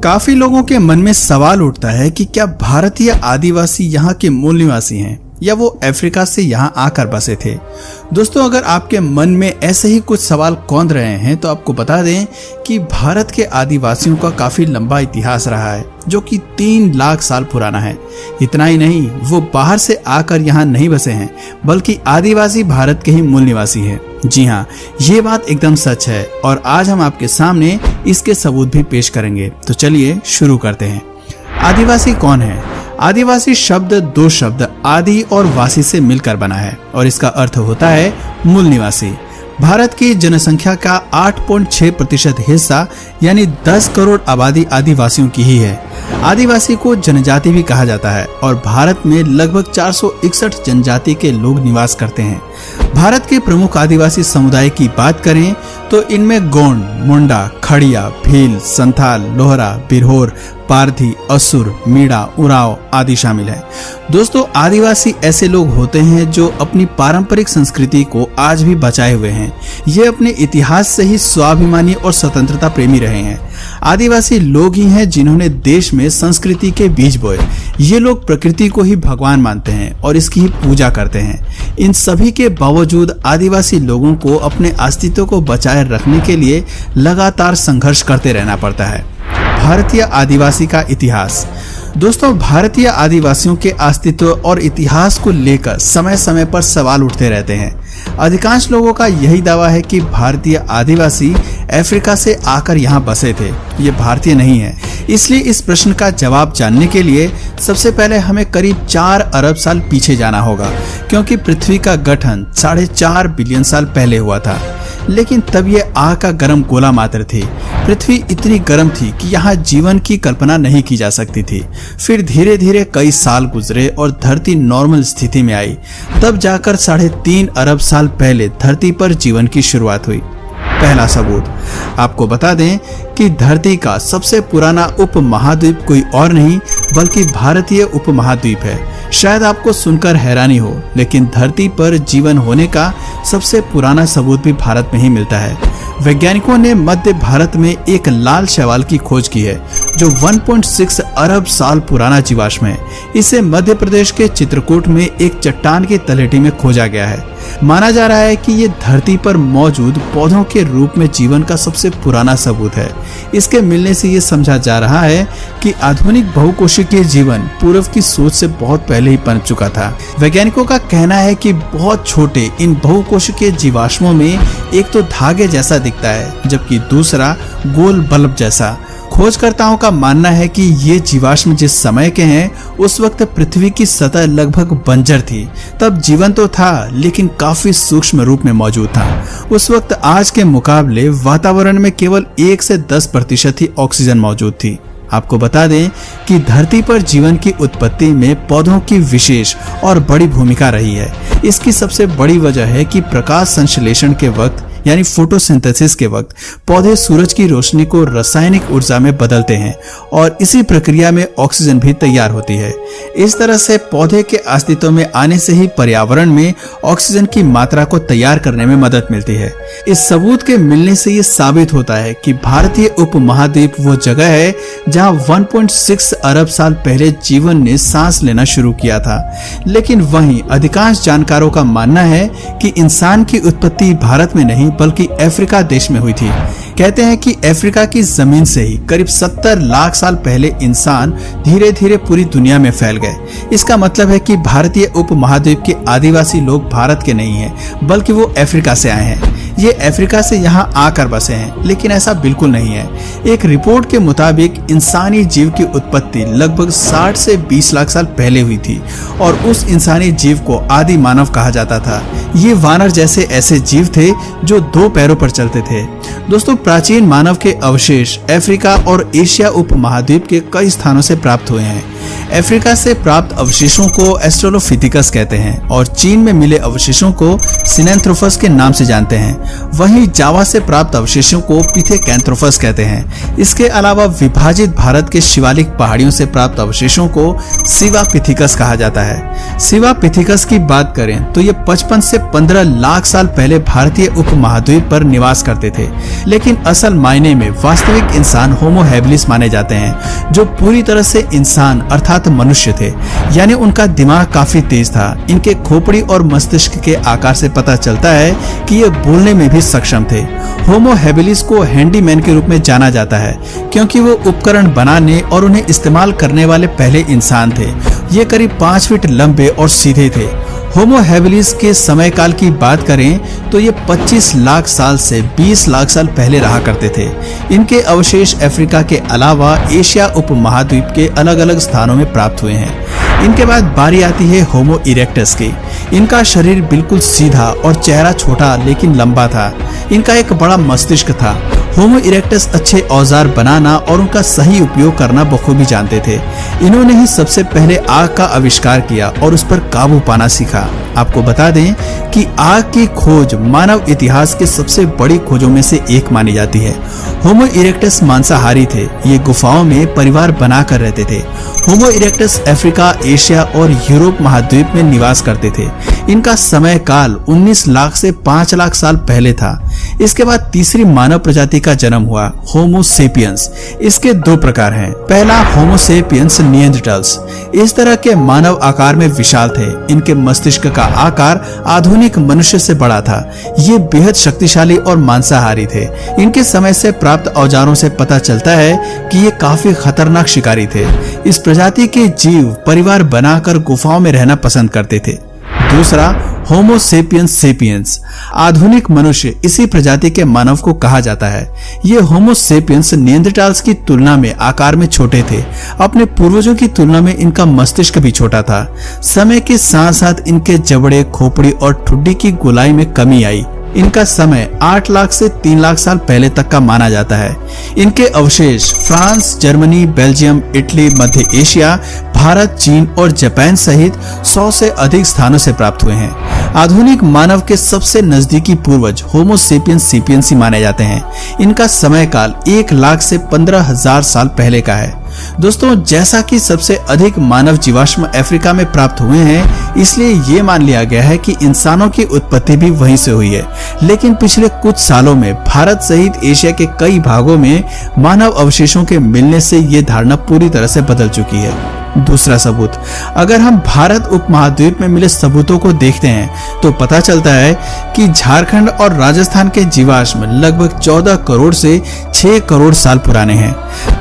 काफी लोगों के मन में सवाल उठता है कि क्या भारतीय आदिवासी यहाँ के मूल निवासी हैं या वो अफ्रीका से यहाँ आकर बसे थे। दोस्तों, अगर आपके मन में ऐसे ही कुछ सवाल कौंध रहे हैं तो आपको बता दें कि भारत के आदिवासियों का काफी लंबा इतिहास रहा है जो कि 3 लाख साल पुराना है। इतना ही नहीं, वो बाहर से आकर यहाँ नहीं बसे हैं बल्कि आदिवासी भारत के ही मूल निवासी हैं। जी हाँ, ये बात एकदम सच है और आज हम आपके सामने इसके सबूत भी पेश करेंगे। तो चलिए शुरू करते हैं। आदिवासी कौन है? आदिवासी शब्द 2 शब्द आदि और वासी से मिलकर बना है और इसका अर्थ होता है मूल निवासी। भारत की जनसंख्या का 8.6% हिस्सा यानी 10 करोड़ आबादी आदिवासियों की ही है। आदिवासी को जनजाति भी कहा जाता है और भारत में लगभग 461 जनजाति के लोग निवास करते हैं। भारत के प्रमुख आदिवासी समुदाय की बात करें तो इनमें गोंड, मुंडा, खड़िया, भील, संथाल, लोहरा, बिरहोर, पारधी, असुर, मीणा, उराव आदि शामिल है। दोस्तों, आदिवासी ऐसे लोग होते हैं जो अपनी पारंपरिक संस्कृति को आज भी बचाए हुए हैं। ये अपने इतिहास से ही स्वाभिमानी और स्वतंत्रता प्रेमी रहे हैं। आदिवासी लोग ही हैं जिन्होंने देश में संस्कृति के बीज बोए। ये लोग प्रकृति को ही भगवान मानते हैं और इसकी ही पूजा करते हैं। इन सभी के बावजूद आदिवासी लोगों को अपने अस्तित्व को बचाए रखने के लिए लगातार संघर्ष करते रहना पड़ता है। भारतीय आदिवासी का इतिहास। दोस्तों, भारतीय आदिवासियों के अस्तित्व और इतिहास को लेकर समय समय पर सवाल उठते रहते हैं। अधिकांश लोगों का यही दावा है कि भारतीय आदिवासी अफ्रीका से आकर यहाँ बसे थे, ये भारतीय नहीं है। इसलिए इस प्रश्न का जवाब जानने के लिए सबसे पहले हमें करीब 4 अरब साल पीछे जाना होगा, क्योंकि पृथ्वी का गठन 4.5 बिलियन साल पहले हुआ था। लेकिन तब ये आग का गर्म गोला मात्र थी। पृथ्वी इतनी गर्म थी कि यहाँ जीवन की कल्पना नहीं की जा सकती थी। फिर धीरे धीरे कई साल गुजरे और धरती नॉर्मल स्थिति में आई। तब जाकर 3.5 अरब साल पहले धरती पर जीवन की शुरुआत हुई। पहला सबूत, आपको बता दें कि धरती का सबसे पुराना उपमहाद्वीप कोई और नहीं बल्कि भारतीय उपमहाद्वीप है। शायद आपको सुनकर हैरानी हो, लेकिन धरती पर जीवन होने का सबसे पुराना सबूत भी भारत में ही मिलता है। वैज्ञानिकों ने मध्य भारत में एक लाल शैवाल की खोज की है जो 1.6 अरब साल पुराना जीवाश्म है। इसे मध्य प्रदेश के चित्रकूट में एक चट्टान की तलहटी में खोजा गया है। माना जा रहा है कि ये धरती पर मौजूद पौधों के रूप में जीवन का सबसे पुराना सबूत है। इसके मिलने से ये समझा जा रहा है कि आधुनिक बहुकोशिकीय जीवन पूर्व की सोच से बहुत पहले ही पनप चुका था। वैज्ञानिकों का कहना है कि बहुत छोटे इन बहुकोशिकीय जीवाश्मों में एक तो धागे जैसा दिखता है जबकि दूसरा गोल बल्ब जैसा। खोजकर्ताओं का मानना है कि ये जीवाश्म जिस समय के हैं उस वक्त पृथ्वी की सतह लगभग बंजर थी। तब जीवन तो था लेकिन काफी सूक्ष्म रूप में मौजूद था। उस वक्त आज के मुकाबले वातावरण में केवल 1 से 10% ही ऑक्सीजन मौजूद थी। आपको बता दें कि धरती पर जीवन की उत्पत्ति में पौधों की विशेष और बड़ी भूमिका रही है। इसकी सबसे बड़ी वजह है कि प्रकाश संश्लेषण के वक्त यानी फोटोसिंथेसिस के वक्त पौधे सूरज की रोशनी को रासायनिक ऊर्जा में बदलते हैं और इसी प्रक्रिया में ऑक्सीजन भी तैयार होती है। इस तरह से पौधे के अस्तित्व में आने से ही पर्यावरण में ऑक्सीजन की मात्रा को तैयार करने में मदद मिलती है। इस सबूत के मिलने से ये साबित होता है कि भारतीय उपमहाद्वीप वो जगह है जहाँ 1.6 अरब साल पहले जीवन ने सांस लेना शुरू किया था। लेकिन वहीं अधिकांश जानकारों का मानना है कि इंसान की उत्पत्ति भारत में नहीं बल्कि अफ्रीका देश में हुई थी। कहते हैं कि अफ्रीका की जमीन से ही करीब 70 लाख साल पहले इंसान धीरे धीरे पूरी दुनिया में फैल गए। इसका मतलब है कि भारतीय उपमहाद्वीप के आदिवासी लोग भारत के नहीं हैं बल्कि वो अफ्रीका से आए हैं। ये अफ्रीका से यहाँ आकर बसे हैं, लेकिन ऐसा बिल्कुल नहीं है। एक रिपोर्ट के मुताबिक इंसानी जीव की उत्पत्ति लगभग 60 से 20 लाख साल पहले हुई थी और उस इंसानी जीव को आदि मानव कहा जाता था। ये वानर जैसे ऐसे जीव थे जो 2 पैरों पर चलते थे। दोस्तों, प्राचीन मानव के अवशेष अफ्रीका और एशिया उपमहाद्वीप के कई स्थानों से प्राप्त हुए हैं। अफ्रीका से प्राप्त अवशेषों को ऑस्ट्रेलोपिथेकस कहते हैं और चीन में मिले अवशेषों को सिनेंथ्रोपस के नाम से जानते हैं। वहीं जावा से प्राप्त अवशेषों को पिथेकैंथ्रोपस कहते हैं। इसके अलावा विभाजित भारत के शिवालिक पहाड़ियों से प्राप्त अवशेषों को शिवापिथिकस कहा जाता है। शिवापिथिकस की बात करें तो ये 55 से 15 लाख साल पहले भारतीय उपमहाद्वीप पर निवास करते थे, लेकिन असल मायने में वास्तविक इंसान होमो हैबिलिस माने जाते हैं, जो पूरी तरह से इंसान अर्थात मनुष्य थे। यानी उनका दिमाग काफी तेज था। इनके खोपड़ी और मस्तिष्क के आकार से पता चलता है कि ये बोलने में भी सक्षम थे। होमो हैबिलिस को हैंडीमैन के रूप में जाना जाता है, क्योंकि वो उपकरण बनाने और उन्हें इस्तेमाल करने वाले पहले इंसान थे। ये करीब 5 फीट लंबे और सीधे थे। होमो हैबिलिस के समय काल की बात करें तो ये 25 लाख साल से 20 लाख साल पहले रहा करते थे। इनके अवशेष अफ्रीका के अलावा एशिया उपमहाद्वीप के अलग अलग स्थानों में प्राप्त हुए हैं। इनके बाद बारी आती है होमो इरेक्टस की। इनका शरीर बिल्कुल सीधा और चेहरा छोटा लेकिन लंबा था। इनका एक बड़ा मस्तिष्क था। होमो इरेक्टस अच्छे औजार बनाना और उनका सही उपयोग करना बखूबी जानते थे। इन्होंने ही सबसे पहले आग का आविष्कार किया और उस पर काबू पाना सीखा। आपको बता दें कि आग की खोज मानव इतिहास की सबसे बड़ी खोजों में से एक मानी जाती है। होमो इरेक्टस मांसाहारी थे। ये गुफाओं में परिवार बनाकर रहते थे। होमो इरेक्टस अफ्रीका, एशिया और यूरोप महाद्वीप में निवास करते थे। इनका समय काल 19 लाख से 5 लाख साल पहले था। इसके बाद तीसरी मानव प्रजाति का जन्म हुआ, होमो सेपियंस। इसके 2 प्रकार हैं। पहला होमो सेपियंस निएंडरथाल्स। इस तरह के मानव आकार में विशाल थे। इनके मस्तिष्क का आकार आधुनिक मनुष्य से बड़ा था। ये बेहद शक्तिशाली और मांसाहारी थे। इनके समय से प्राप्त औजारों से पता चलता है कि ये काफी खतरनाक शिकारी थे। इस प्रजाति के जीव परिवार बनाकर गुफाओं में रहना पसंद करते थे। दूसरा होमो सेपियंस सेपियंस। आधुनिक मनुष्य इसी प्रजाति के मानव को कहा जाता है। ये होमो सेपियंस निएंडरथाल्स की तुलना में आकार में छोटे थे। अपने पूर्वजों की तुलना में इनका मस्तिष्क भी छोटा था। समय के साथ साथ इनके जबड़े, खोपड़ी और ठुड्डी की गोलाई में कमी आई। इनका समय 8 लाख से 3 लाख साल पहले तक का माना जाता है। इनके अवशेष फ्रांस, जर्मनी, बेल्जियम, इटली, मध्य एशिया, भारत, चीन और जापान सहित 100 से अधिक स्थानों से प्राप्त हुए हैं। आधुनिक मानव के सबसे नजदीकी पूर्वज होमो सेपियंस सेपियंस ही माने जाते हैं। इनका समय काल 1 लाख से 15,000 साल पहले का है। दोस्तों, जैसा कि सबसे अधिक मानव जीवाश्म अफ्रीका में प्राप्त हुए हैं, इसलिए ये मान लिया गया है कि इंसानों की उत्पत्ति भी वहीं से हुई है। लेकिन पिछले कुछ सालों में भारत सहित एशिया के कई भागों में मानव अवशेषों के मिलने से ये धारणा पूरी तरह से बदल चुकी है। दूसरा सबूत, अगर हम भारत उपमहाद्वीप में मिले सबूतों को देखते हैं तो पता चलता है कि झारखंड और राजस्थान के जीवाश्म लगभग 14 करोड़ से 6 करोड़ साल पुराने हैं।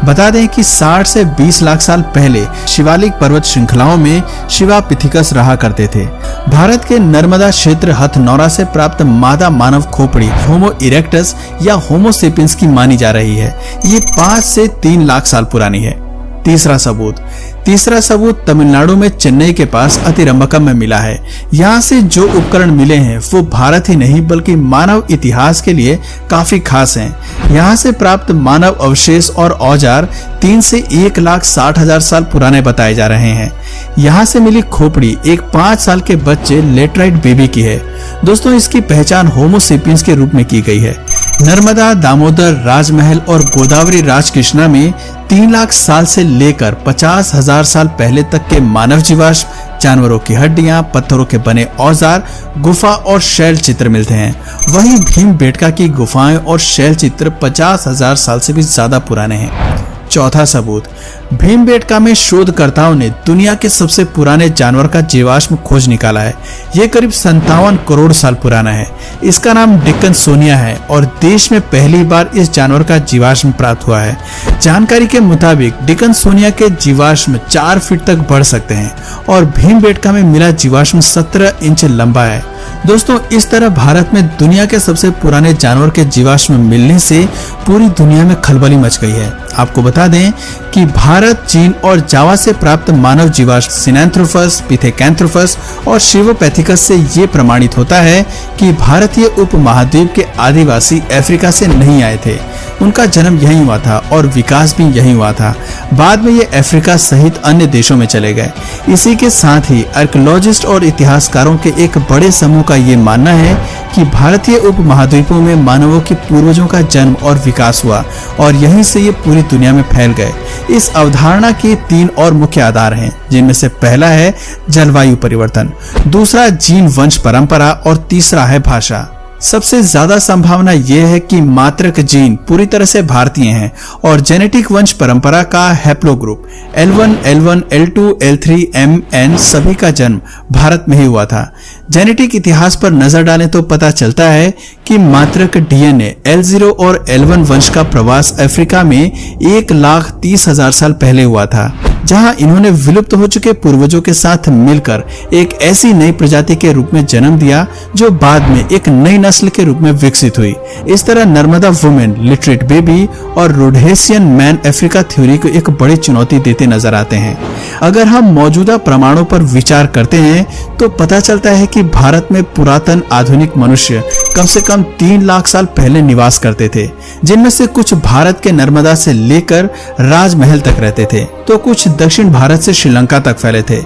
बता दें कि 60 से 20 लाख साल पहले शिवालिक पर्वत श्रृंखलाओं में शिवापिथिकस रहा करते थे। भारत के नर्मदा क्षेत्र हथनौरा से प्राप्त मादा मानव खोपड़ी होमो इरेक्टस या होमो सेपियंस की मानी जा रही है। ये 5 से 3 लाख साल पुरानी है। तीसरा सबूत तमिलनाडु में चेन्नई के पास अतिरंबकम में मिला है। यहाँ से जो उपकरण मिले हैं वो भारत ही नहीं बल्कि मानव इतिहास के लिए काफी खास हैं। यहाँ से प्राप्त मानव अवशेष और औजार 3 से 1,60,000 साल पुराने बताए जा रहे हैं। यहाँ से मिली खोपड़ी एक 5 साल के बच्चे लेटराइट बेबी की है। दोस्तों, इसकी पहचान होमो सेपियंस के रूप में की गई है। नर्मदा, दामोदर, राजमहल और गोदावरी राजकृष्णा में 3 लाख साल से लेकर 50,000 साल पहले तक के मानव जीवाश्म, जानवरों की हड्डियां, पत्थरों के बने औजार, गुफा और शैल चित्र मिलते हैं। वहीं भीमबेटका की गुफाएं और शैल चित्र 50,000 साल से भी ज्यादा पुराने हैं। चौथा सबूत, भीमबेटका में शोधकर्ताओं ने दुनिया के सबसे पुराने जानवर का जीवाश्म खोज निकाला है। ये करीब 57 करोड़ साल पुराना है। इसका नाम डिकन्सोनिया है और देश में पहली बार इस जानवर का जीवाश्म प्राप्त हुआ है। जानकारी के मुताबिक डिकन्सोनिया के जीवाश्म 4 फीट तक बढ़ सकते हैं और भीमबेटका में मिला जीवाश्म 17 इंच लंबा है। दोस्तों, इस तरह भारत में दुनिया के सबसे पुराने जानवर के जीवाश्म मिलने से पूरी दुनिया में खलबली मच गई है। आपको बता दें कि भारत, चीन और जावा से प्राप्त मानव जीवाश्म सिनेंथ्रोपस, पिथेकैंथ्रोपस और शिवोपैथिकस से ये प्रमाणित होता है कि भारतीय उपमहाद्वीप के आदिवासी अफ्रीका से नहीं आए थे। उनका जन्म यहीं हुआ था और विकास भी यहीं हुआ था। बाद में ये अफ्रीका सहित अन्य देशों में चले गए। इसी के साथ ही आर्कियोलॉजिस्ट और इतिहासकारों के एक बड़े समूह का ये मानना है कि भारतीय उपमहाद्वीपों में मानवों के पूर्वजों का जन्म और विकास हुआ और यहीं से ये पूरी दुनिया में फैल गए। इस अवधारणा के 3 और मुख्य आधार हैं, जिनमें से पहला है जलवायु परिवर्तन, दूसरा जीन वंश परंपरा और तीसरा है भाषा। सबसे ज्यादा संभावना यह है कि मातृक जीन पूरी तरह से भारतीय हैं और जेनेटिक वंश परंपरा का haplo group L1, L1, L2, L3, MN सभी का जन्म भारत में ही हुआ था। जेनेटिक इतिहास पर नजर डालें तो पता चलता है कि मातृक डीएनए L0 और L1 वंश का प्रवास अफ्रीका में 1,30,000 साल पहले हुआ था, जहां इन्होंने विलुप्त हो चुके पूर्वजों के साथ मिलकर एक ऐसी नई प्रजाति के रूप में जन्म दिया जो बाद में एक नई नस्ल के रूप में विकसित हुई। इस तरह नर्मदा वुमेन, लिटरेट बेबी और रोडेशियन मैन अफ्रीका थ्योरी को एक बड़ी चुनौती देते नजर आते हैं। अगर हम मौजूदा प्रमाणों पर विचार करते हैं तो पता चलता है कि भारत में पुरातन आधुनिक मनुष्य कम से कम 3 लाख साल पहले निवास करते थे, जिनमें से कुछ भारत के नर्मदा से लेकर राजमहल तक रहते थे तो कुछ दक्षिण भारत से श्रीलंका तक फैले थे।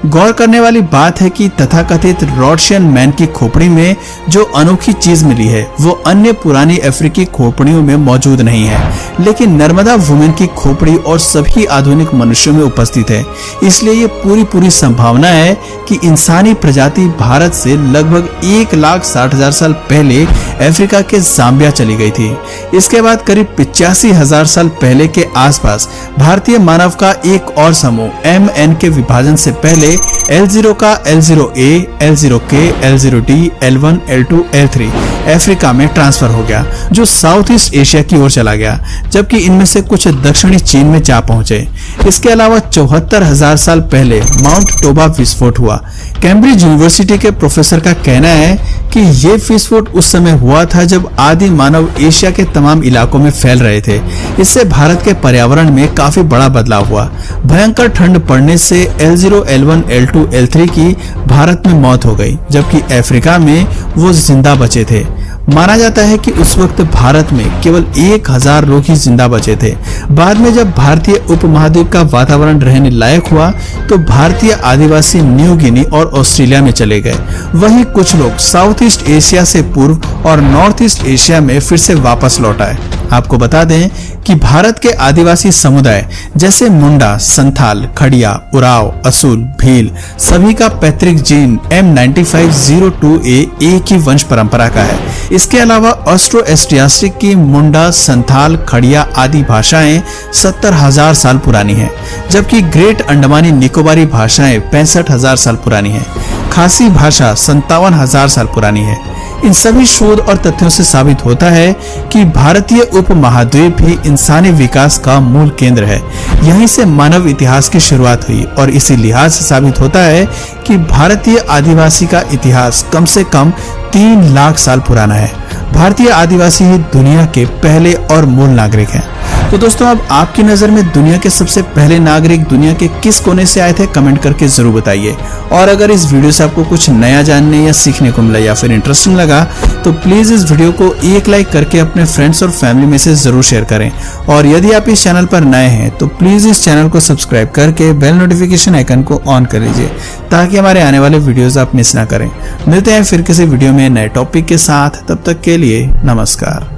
गौर करने वाली बात है कि तथाकथित रोडेशियन मैन की खोपड़ी में जो अनोखी चीज मिली है वो अन्य पुरानी अफ्रीकी खोपड़ियों में मौजूद नहीं है, लेकिन नर्मदा वुमेन की खोपड़ी और सभी आधुनिक मनुष्यों में उपस्थित है। इसलिए ये पूरी संभावना है कि इंसानी प्रजाति भारत से लगभग 1,60,000 साल पहले अफ्रीका के जाम्बिया चली गई थी। इसके बाद करीब 85,000 साल पहले के आसपास भारतीय मानव का एक और समूह MN के विभाजन से पहले L0 का L0A, L0K, L0D, L1, L2, L3 Africa में ट्रांसफर हो गया, जो साउथ ईस्ट एशिया की ओर चला गया, जबकि इनमें से कुछ दक्षिणी चीन में जा पहुंचे। इसके अलावा 74,000 साल पहले माउंट टोबा विस्फोट हुआ। कैम्ब्रिज यूनिवर्सिटी के प्रोफेसर का कहना है कि ये विस्फोट उस समय हुआ था जब आदि मानव एशिया के तमाम इलाकों में फैल रहे थे। इससे भारत के पर्यावरण में काफी बड़ा बदलाव हुआ। भयंकर ठंड पड़ने से L0, L1, L2, L3 की भारत में मौत हो गई, जबकि अफ्रीका में वो जिंदा बचे थे। माना जाता है कि उस वक्त भारत में केवल 1,000 लोग ही जिंदा बचे थे। बाद में जब भारतीय उपमहाद्वीप का वातावरण रहने लायक हुआ तो भारतीय आदिवासी न्यू गिनी और ऑस्ट्रेलिया में चले गए। वहीं कुछ लोग साउथ ईस्ट एशिया से पूर्व और नॉर्थ ईस्ट एशिया में फिर से वापस लौट आए। आपको बता दें कि भारत के आदिवासी समुदाय जैसे मुंडा, संथाल, खड़िया, उराव, असूल, भील सभी का पैतृक जीन M9502A एक ही वंश परंपरा का है। इसके अलावा ऑस्ट्रो एस्ट्रियास्टिक की मुंडा, संथाल, खड़िया आदि भाषाएं 70,000 साल पुरानी हैं, जबकि ग्रेट अंडमानी निकोबारी भाषाएं 65,000 साल पुरानी हैं। खासी भाषा 57,000 साल पुरानी है। इन सभी शोध और तथ्यों से साबित होता है कि भारतीय उपमहाद्वीप भी इंसानी विकास का मूल केंद्र है। यहीं से मानव इतिहास की शुरुआत हुई और इसी लिहाज से साबित होता है कि भारतीय आदिवासी का इतिहास कम से कम 3 लाख साल पुराना है। भारतीय आदिवासी ही दुनिया के पहले और मूल नागरिक हैं। तो दोस्तों, अब आपकी नजर में दुनिया के सबसे पहले नागरिक दुनिया के किस कोने से आए थे, कमेंट करके जरूर बताइए। और अगर इस वीडियो से आपको कुछ नया जानने या सीखने को मिला या फिर इंटरेस्टिंग लगा तो प्लीज इस वीडियो को एक लाइक करके अपने फ्रेंड्स और फैमिली में से जरूर शेयर करें। और यदि आप इस चैनल पर नए हैं तो प्लीज इस चैनल को सब्सक्राइब करके बेल नोटिफिकेशन आइकन को ऑन कर लीजिए, ताकि हमारे आने वाले वीडियोस आप मिस ना करें। मिलते हैं फिर किसी वीडियो में नए टॉपिक के साथ, तब तक के लिए नमस्कार।